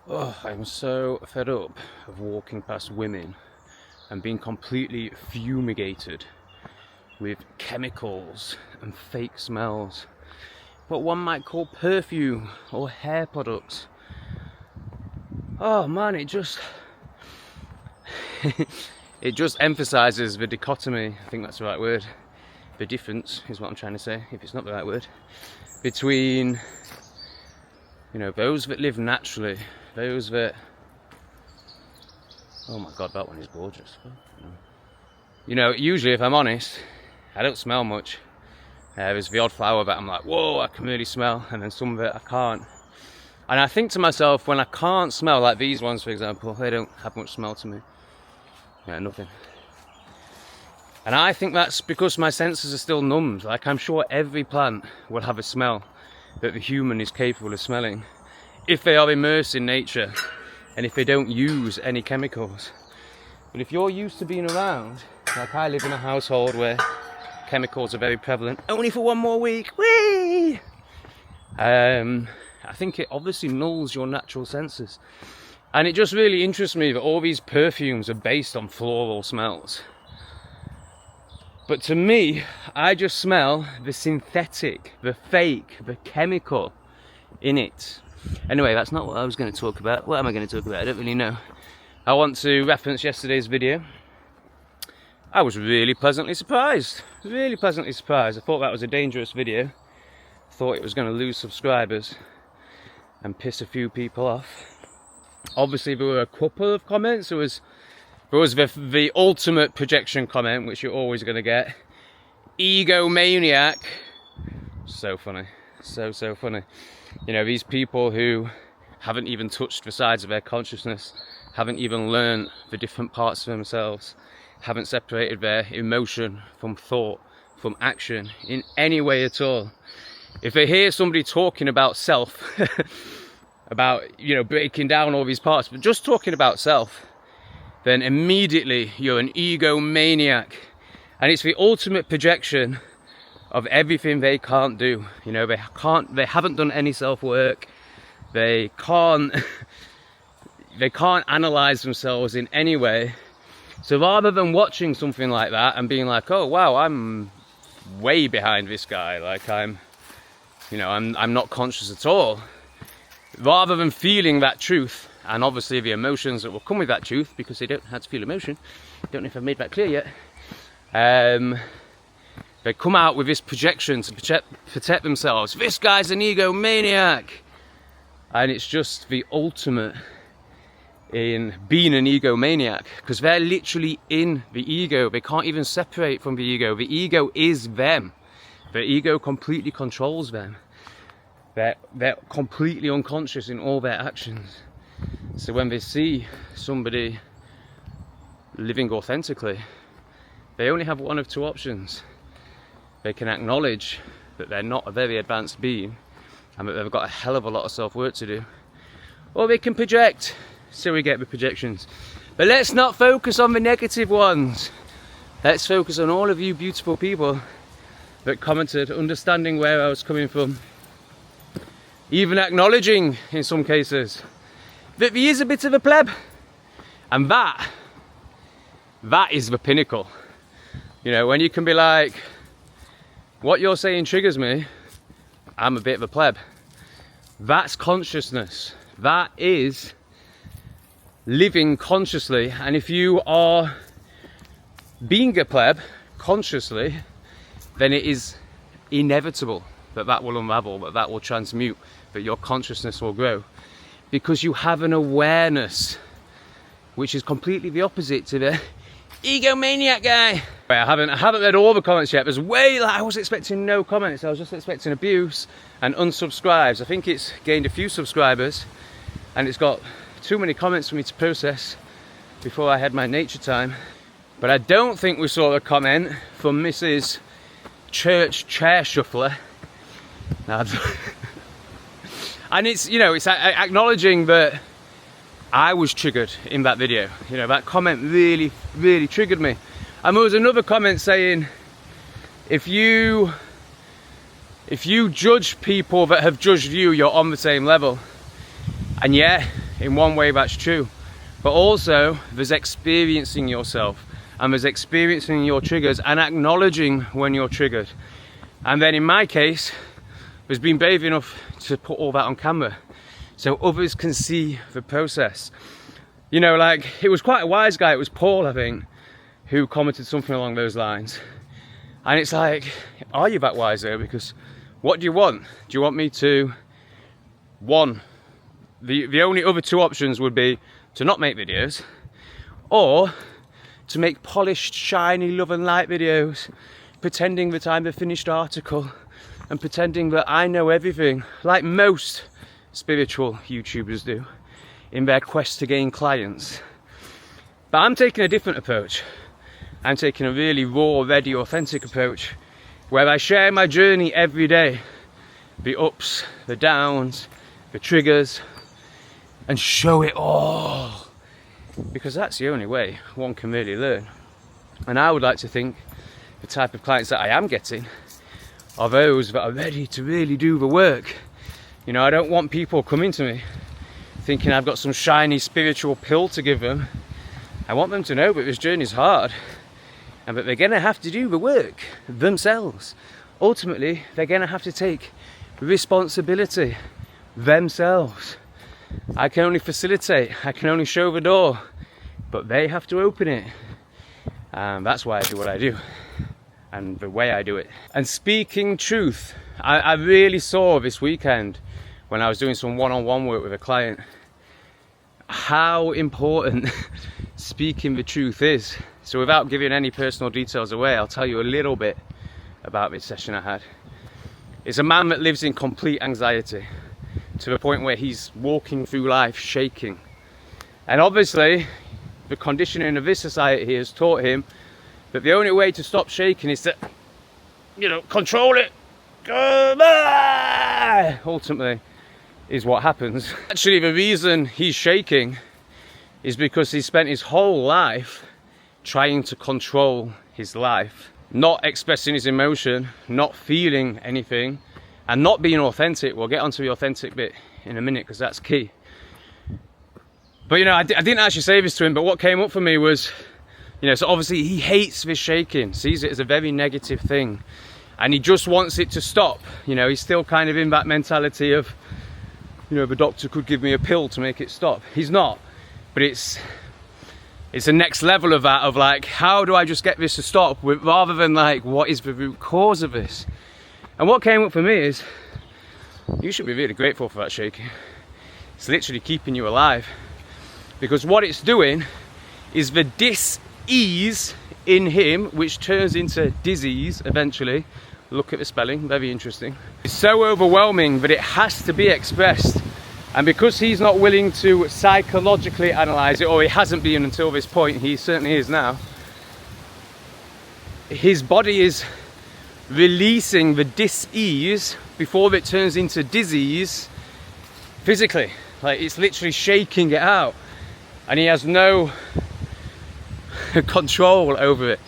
Oh, I'm so fed up of walking past women and being completely fumigated with chemicals and fake smells, what one might call perfume or hair products. Oh man, it just emphasizes the dichotomy, I think that's the right word, the difference is what I'm trying to say, if it's not the right word, between, those that live naturally, those that, oh my god, that one is gorgeous. Usually if I'm honest, I don't smell much. There's the odd flower that I'm like, whoa, I can really smell, and then some of it I can't. And I think to myself, when I can't smell, like these ones for example, they don't have much smell to me. Yeah, nothing. And I think that's because my senses are still numbed. Like, I'm sure every plant will have a smell that the human is capable of smelling if they are immersed in nature and if they don't use any chemicals. But if you're used to being around, like I live in a household where chemicals are very prevalent, only for one more week, whee! I think it obviously nulls your natural senses. And it just really interests me that all these perfumes are based on floral smells. But to me, I just smell the synthetic, the fake, the chemical in it. Anyway, that's not what I was going to talk about. What am I going to talk about? I don't really know. I want to reference yesterday's video. I was really pleasantly surprised. Really pleasantly surprised. I thought that was a dangerous video. Thought it was going to lose subscribers and piss a few people off. Obviously, there were a couple of comments. There was the ultimate projection comment, which you're always going to get. Egomaniac. So funny. So funny. These people who haven't even touched the sides of their consciousness, haven't even learned the different parts of themselves, haven't separated their emotion from thought, from action in any way at all. If they hear somebody talking about self, about, breaking down all these parts, but just talking about self, then immediately you're an egomaniac. And it's the ultimate projection of everything they can't do. They haven't done any self-work. They can't analyze themselves in any way. So rather than watching something like that and being like, oh wow, I'm way behind this guy, like I'm not conscious at all, rather than feeling that truth, and obviously the emotions that will come with that truth, because they don't have to feel emotion, don't know if I've made that clear yet, they come out with this projection to protect themselves. This guy's an egomaniac. And it's just the ultimate in being an egomaniac, because they're literally in the ego. They can't even separate from the ego. The ego is them. The ego completely controls them. They're completely unconscious in all their actions. So when they see somebody living authentically, they only have one of two options. They can acknowledge that they're not a very advanced being and that they've got a hell of a lot of self-work to do, or they can project. So we get the projections. But let's not focus on the negative ones. Let's focus on all of you beautiful people that commented, understanding where I was coming from, even acknowledging in some cases that he is a bit of a pleb. And that is the pinnacle. When you can be like, what you're saying triggers me, I'm a bit of a pleb. That's consciousness. That is living consciously. And if you are being a pleb consciously, then it is inevitable that will unravel, that will transmute, that your consciousness will grow. Because you have an awareness which is completely the opposite to the egomaniac guy. I haven't read all the comments yet. I was expecting no comments. I was just expecting abuse and unsubscribes. I think it's gained a few subscribers and it's got too many comments for me to process before I had my nature time. But I don't think we saw a comment from Mrs. Church Chair Shuffler. And it's acknowledging that I was triggered in that video. That comment really, really triggered me. And there was another comment saying, if you judge people that have judged you, you're on the same level. And yeah, in one way that's true, but also there's experiencing yourself, and there's experiencing your triggers and acknowledging when you're triggered. And then in my case, there's been brave enough to put all that on camera so others can see the process. You know, like, it was quite a wise guy, it was Paul, I think, who commented something along those lines. And it's like, are you that wise though? Because what do you want? Do you want me to, one, the only other two options would be to not make videos, or to make polished, shiny love and light videos, pretending that I'm a finished article and pretending that I know everything, like most spiritual YouTubers do in their quest to gain clients. But I'm taking a different approach. I'm taking a really raw, ready, authentic approach where I share my journey every day, the ups, the downs, the triggers, and show it all, because that's the only way one can really learn. And I would like to think the type of clients that I am getting are those that are ready to really do the work. You know, I don't want people coming to me thinking I've got some shiny spiritual pill to give them. I want them to know that this journey is hard and that they're going to have to do the work themselves. Ultimately, they're going to have to take responsibility themselves. I can only facilitate, I can only show the door, but they have to open it. And that's why I do what I do, and the way I do it. And speaking truth, I really saw this weekend when I was doing some one-on-one work with a client, how important speaking the truth is. So without giving any personal details away, I'll tell you a little bit about this session I had. It's a man that lives in complete anxiety, to the point where he's walking through life shaking. And obviously, the conditioning of this society has taught him that the only way to stop shaking is to, you know, control it. Ultimately, is what happens. Actually, the reason he's shaking is because he spent his whole life trying to control his life, not expressing his emotion, not feeling anything, and not being authentic. We'll get onto the authentic bit in a minute because that's key. But you know, I didn't actually say this to him, but what came up for me was, you know, so obviously he hates this shaking, sees it as a very negative thing, and he just wants it to stop. You know, he's still kind of in that mentality of, you know, the doctor could give me a pill to make it stop. He's not, but it's the next level of that, of like, how do I just get this to stop, rather than like, what is the root cause of this? And what came up for me is, you should be really grateful for that shaking. It's literally keeping you alive, because what it's doing is the dis-ease in him, which turns into disease eventually. Look at the spelling, very interesting. It's so overwhelming that it has to be expressed. And because he's not willing to psychologically analyze it, or he hasn't been until this point, he certainly is now, his body is releasing the dis-ease before it turns into disease physically. Like, it's literally shaking it out, and he has no control over it,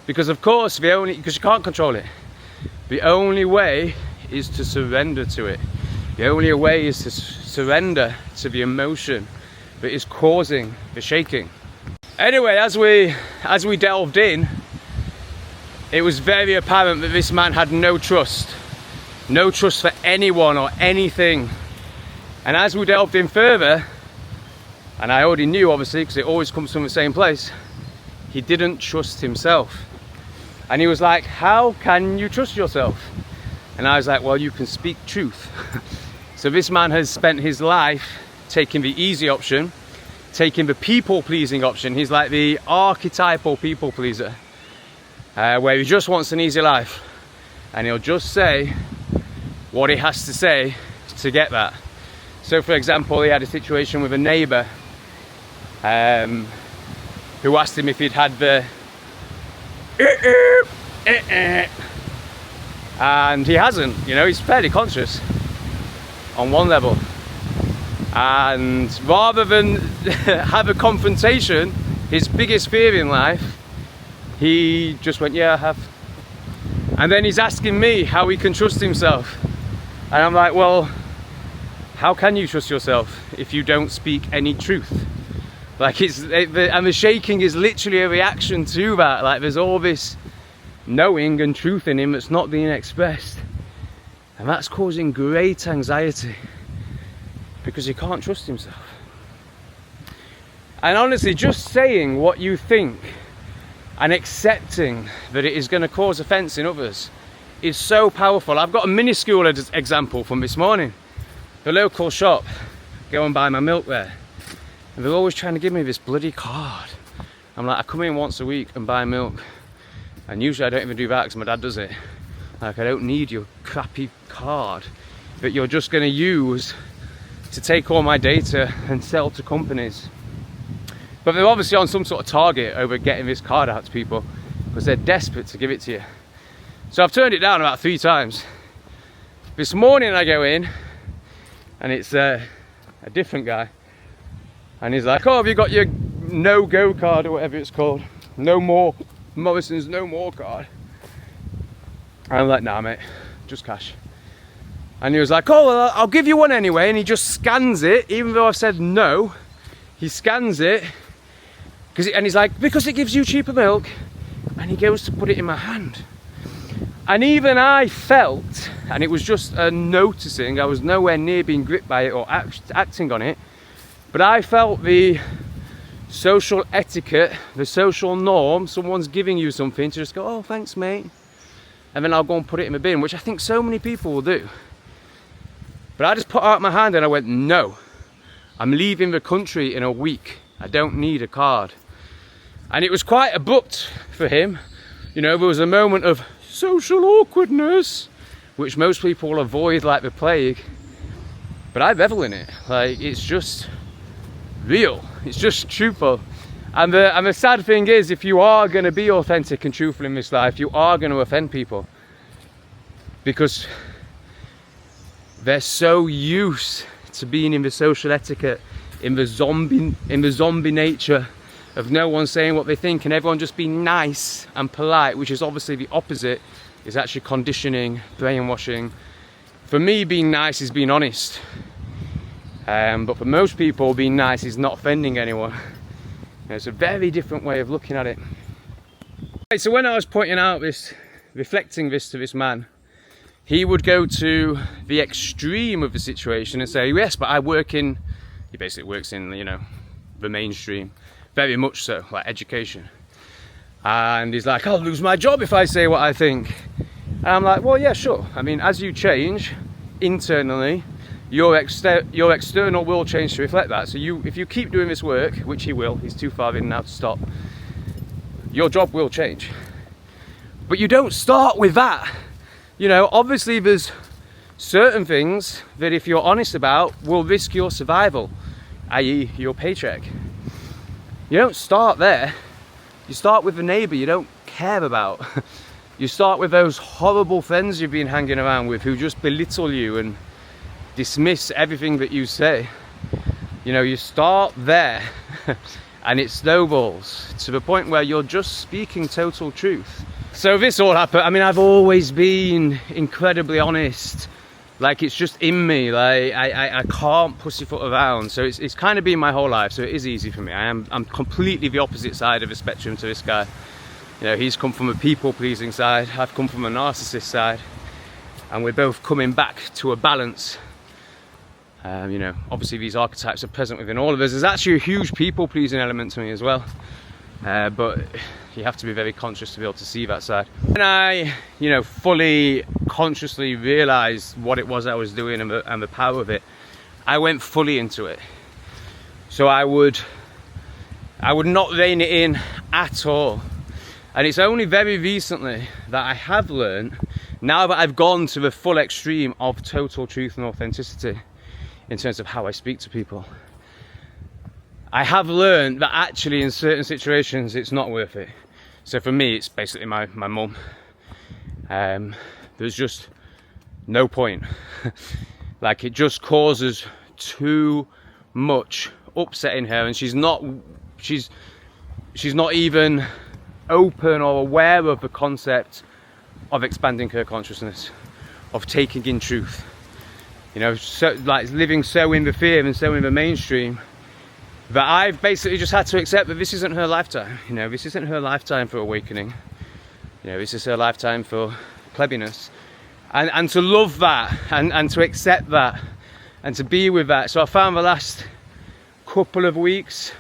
because of course because you can't control it. The only way is to surrender to it. The only way is to surrender to the emotion that is causing the shaking. Anyway, as we delved in, it was very apparent that this man had no trust for anyone or anything. And as we delved in further, and I already knew obviously, because it always comes from the same place, he didn't trust himself. And he was like, how can you trust yourself? And I was like, well, you can speak truth. So this man has spent his life taking the easy option, taking the people-pleasing option. He's like the archetypal people pleaser, where he just wants an easy life, and he'll just say what he has to say to get that. So for example, he had a situation with a neighbour who asked him if he'd had the and he hasn't. You know, he's fairly conscious on one level, and rather than have a confrontation, his biggest fear in life, he just went, yeah, I have. And then he's asking me how he can trust himself, and I'm like, well, how can you trust yourself if you don't speak any truth? Like and the shaking is literally a reaction to that. Like there's all this knowing and truth in him that's not being expressed. And that's causing great anxiety because he can't trust himself. And honestly, just saying what you think and accepting that it is going to cause offence in others is so powerful. I've got a minuscule example from this morning. The local shop, go and buy my milk there. And they're always trying to give me this bloody card. I'm like, I come in once a week and buy milk. And usually I don't even do that because my dad does it. Like, I don't need your crappy card that you're just going to use to take all my data and sell to companies. But they're obviously on some sort of target over getting this card out to people because they're desperate to give it to you. So I've turned it down about 3 times. This morning I go in and it's a different guy. And he's like, oh, have you got your no-go card or whatever it's called? No more, Morrison's no more card. And I'm like, nah mate, just cash. And he was like, oh, well, I'll give you one anyway. And he just scans it, even though I've said no. He scans it, and he's like, because it gives you cheaper milk. And he goes to put it in my hand. And even I felt, and it was just a noticing, I was nowhere near being gripped by it or acting on it, but I felt the social etiquette, the social norm, someone's giving you something to just go, oh, thanks mate. And then I'll go and put it in the bin, which I think so many people will do. But I just put out my hand and I went, no, I'm leaving the country in a week. I don't need a card. And it was quite abrupt for him. You know, there was a moment of social awkwardness, which most people will avoid like the plague. But I revel in it. Like, it's just real. It's just truthful. And the sad thing is, if you are going to be authentic and truthful in this life, you are going to offend people. Because they're so used to being in the social etiquette, in the zombie nature of no one saying what they think and everyone just being nice and polite, which is obviously the opposite, is actually conditioning, brainwashing. For me, being nice is being honest. But for most people, being nice is not offending anyone. It's a very different way of looking at it. Okay, so when I was pointing out this, reflecting this to this man, he would go to the extreme of the situation and say, yes, but I work in, he basically works in, you know, the mainstream, very much so, like education. And he's like, I'll lose my job if I say what I think. And I'm like, well, yeah, sure. I mean, as you change internally, your external will change to reflect that. So if you keep doing this work, which he will, he's too far in now to stop, your job will change. But you don't start with that. You know, obviously there's certain things that if you're honest about will risk your survival, i.e. your paycheck. You don't start there. You start with the neighbour you don't care about. You start with those horrible friends you've been hanging around with who just belittle you and dismiss everything that you say. You know, you start there and it snowballs to the point where you're just speaking total truth. So this all happened. I mean, I've always been incredibly honest. Like, it's just in me. Like, I can't pussyfoot around. So it's kind of been my whole life. So it is easy for me. I'm completely the opposite side of the spectrum to this guy. You know, he's come from a people-pleasing side. I've come from a narcissist side. And we're both coming back to a balance. You know, obviously these archetypes are present within all of us. There's actually a huge people-pleasing element to me as well. But you have to be very conscious to be able to see that side. When I, you know, fully consciously realized what it was I was doing and the power of it, I went fully into it. So I would not rein it in at all. And it's only very recently that I have learned, now that I've gone to the full extreme of total truth and authenticity in terms of how I speak to people, I have learned that actually in certain situations it's not worth it. So for me, it's basically my mum. There's just no point. Like, it just causes too much upset in her, and she's not even open or aware of the concept of expanding her consciousness, of taking in truth. you know, so, like living so in the fear and so in the mainstream, that I've basically just had to accept that this isn't her lifetime. You know, this isn't her lifetime for awakening. You know, this is her lifetime for plebbiness. And to love that, and to accept that, and to be with that. So I found the last couple of weeks,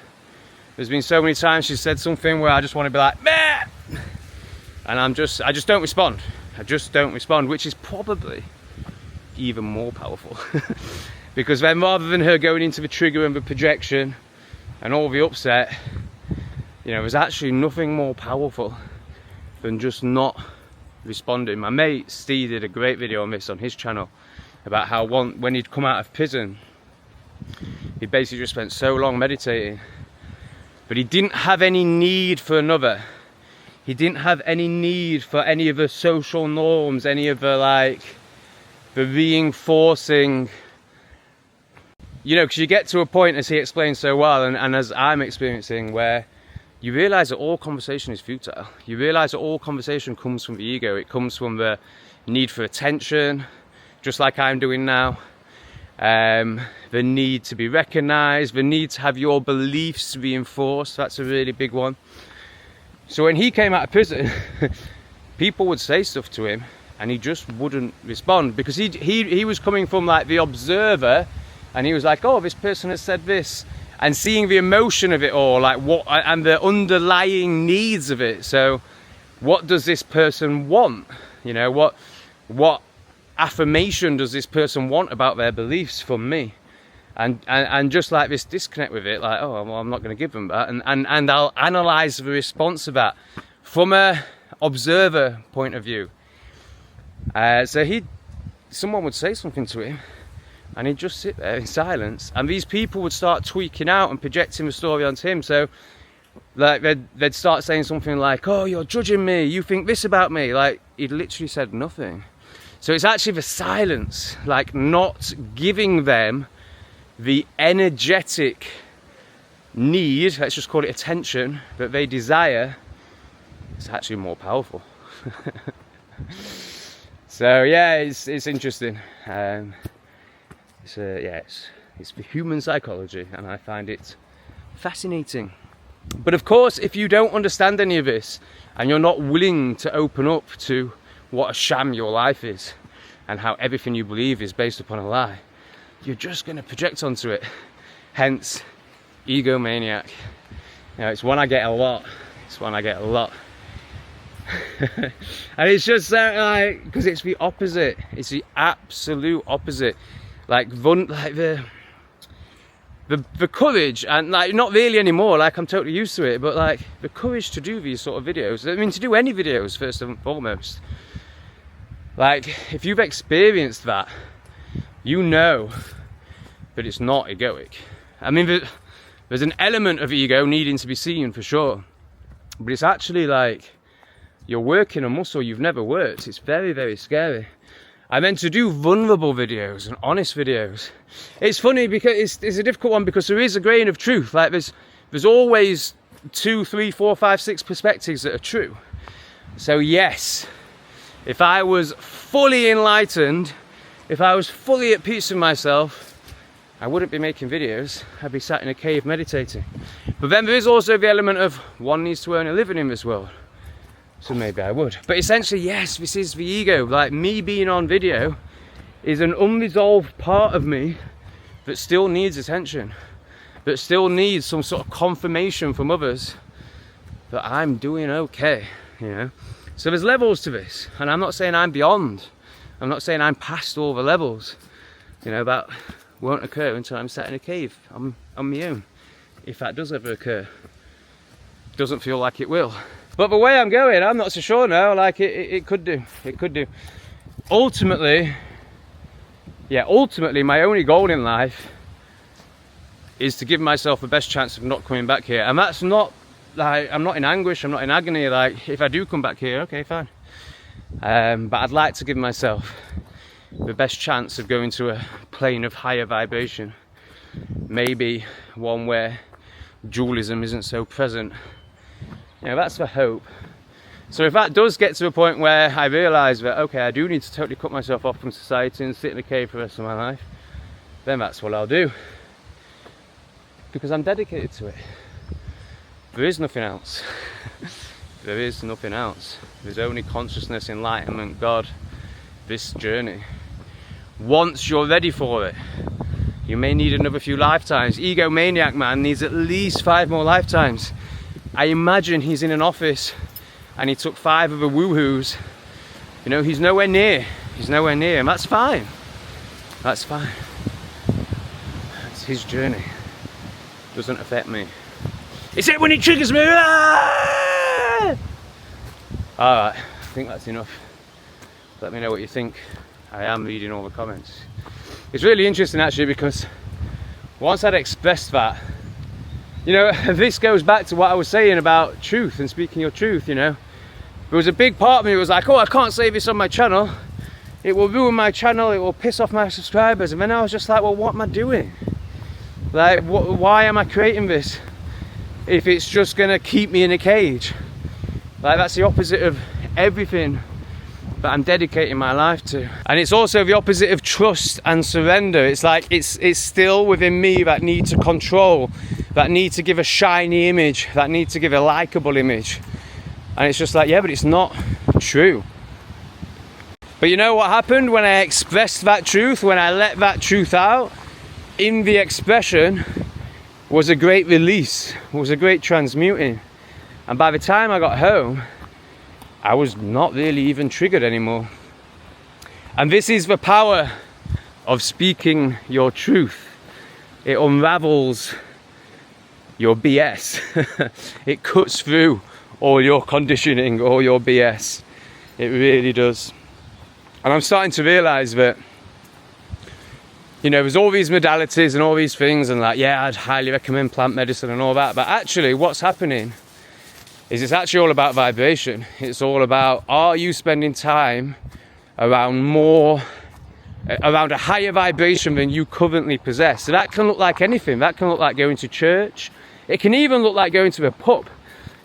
there's been so many times she's said something where I just want to be like, meh! And I just don't respond. I just don't respond, which is probably even more powerful. Because then rather than her going into the trigger and the projection and all the upset, you know, there's actually nothing more powerful than just not responding. My mate Steve did a great video on this on his channel about how when he'd come out of prison, he basically just spent so long meditating, but he didn't have any need for another. He didn't have any need for any of the social norms, any of the like the reinforcing, you know, because you get to a point, as he explained so well, and as I'm experiencing, where you realize that all conversation is futile. You realize that all conversation comes from the ego. It comes from the need for attention, just like I'm doing now. The need to be recognized, the need to have your beliefs reinforced. That's a really big one. So when he came out of prison, people would say stuff to him and he just wouldn't respond, because he was coming from like the observer, and he was like, oh, this person has said this, and seeing the emotion of it all, like what, and the underlying needs of it. So what does this person want? You know, what affirmation does this person want about their beliefs from me? And just like this disconnect with it, like, oh, well, I'm not going to give them that, and I'll analyze the response of that from a observer point of view. So someone would say something to him, and he'd just sit there in silence, and these people would start tweaking out and projecting the story onto him. So like they'd start saying something like, oh, you're judging me, you think this about me. Like, he'd literally said nothing. So it's actually the silence, like not giving them the energetic need, let's just call it attention, that they desire. It's actually more powerful. So yeah, it's interesting. It's the human psychology, and I find it fascinating. But of course, if you don't understand any of this, and you're not willing to open up to what a sham your life is, and how everything you believe is based upon a lie, you're just going to project onto it. Hence, egomaniac. You know, it's one I get a lot. It's one I get a lot. And it's just like, because it's the opposite. It's the absolute opposite. Like the courage, and like not really anymore. Like, I'm totally used to it, but like the courage to do these sort of videos. I mean, to do any videos first and foremost. Like, if you've experienced that, you know that it's not egoic. I mean, there's an element of ego needing to be seen for sure, but it's actually like you're working a muscle you've never worked. It's very, very scary. I meant to do vulnerable videos and honest videos. It's funny because it's a difficult one, because there is a grain of truth. Like there's always 2, 3, 4, 5, 6 perspectives that are true. So yes, if I was fully enlightened, if I was fully at peace with myself, I wouldn't be making videos. I'd be sat in a cave meditating. But then there is also the element of one needs to earn a living in this world. So maybe I would. But essentially, yes, this is the ego. Like, me being on video is an unresolved part of me that still needs attention, that still needs some sort of confirmation from others that I'm doing okay, you know? So there's levels to this, and I'm not saying I'm beyond. I'm not saying I'm past all the levels. You know, that won't occur until I'm sat in a cave on my own. If that does ever occur. Doesn't feel like it will. But the way I'm going, I'm not so sure now. Like, it could do. It could do. Ultimately, my only goal in life is to give myself the best chance of not coming back here. And that's not, like, I'm not in anguish, I'm not in agony. Like, if I do come back here, okay, fine. But I'd like to give myself the best chance of going to a plane of higher vibration. Maybe one where dualism isn't so present. You know, that's the hope. So if that does get to a point where I realise that, okay, I do need to totally cut myself off from society and sit in a cave for the rest of my life, then that's what I'll do. Because I'm dedicated to it. There is nothing else. There is nothing else. There's only consciousness, enlightenment, God, this journey. Once you're ready for it, you may need another few lifetimes. Egomaniac man needs at least 5 more lifetimes. I imagine he's in an office and he took 5 of the woohoos. You know, he's nowhere near. He's nowhere near, and that's fine. That's fine. That's his journey. Doesn't affect me. Except when it triggers me. Ah! Alright, I think that's enough. Let me know what you think. I am reading all the comments. It's really interesting actually, because once I'd expressed that, you know, this goes back to what I was saying about truth and speaking your truth, you know. There was a big part of me that was like, oh, I can't say this on my channel. It will ruin my channel, it will piss off my subscribers. And then I was just like, well, what am I doing? Like, why am I creating this if it's just gonna keep me in a cage? Like, that's the opposite of everything that I'm dedicating my life to. And it's also the opposite of trust and surrender. It's like, it's still within me that need to control, that need to give a shiny image, that need to give a likable image. And it's just like, yeah, but it's not true. But you know what happened when I expressed that truth, when I let that truth out? In the expression was a great release, was a great transmuting. And by the time I got home, I was not really even triggered anymore. And this is the power of speaking your truth. It unravels your BS. It cuts through all your conditioning, all your BS. It really does. And I'm starting to realize that, you know, there's all these modalities and all these things, and like, yeah, I'd highly recommend plant medicine and all that, but actually what's happening is it's actually all about vibration. It's all about, are you spending time around a higher vibration than you currently possess? So that can look like anything. That can look like going to church. It can even look like going to a pub.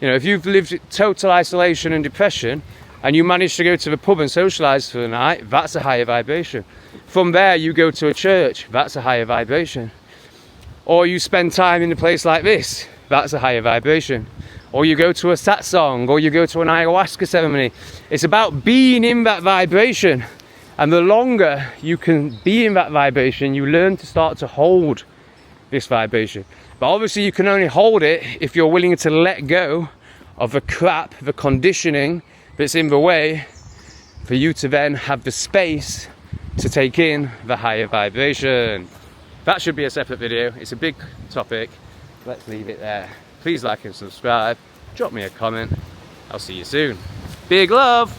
You know, if you've lived total isolation and depression and you manage to go to the pub and socialise for the night, that's a higher vibration. From there, you go to a church, that's a higher vibration. Or you spend time in a place like this, that's a higher vibration. Or you go to a satsang, or you go to an ayahuasca ceremony. It's about being in that vibration. And the longer you can be in that vibration, you learn to start to hold this vibration. But obviously you can only hold it if you're willing to let go of the crap, the conditioning that's in the way, for you to then have the space to take in the higher vibration. That should be a separate video. It's a big topic. Let's leave it there. Please like and subscribe. Drop me a comment. I'll see you soon. Big love.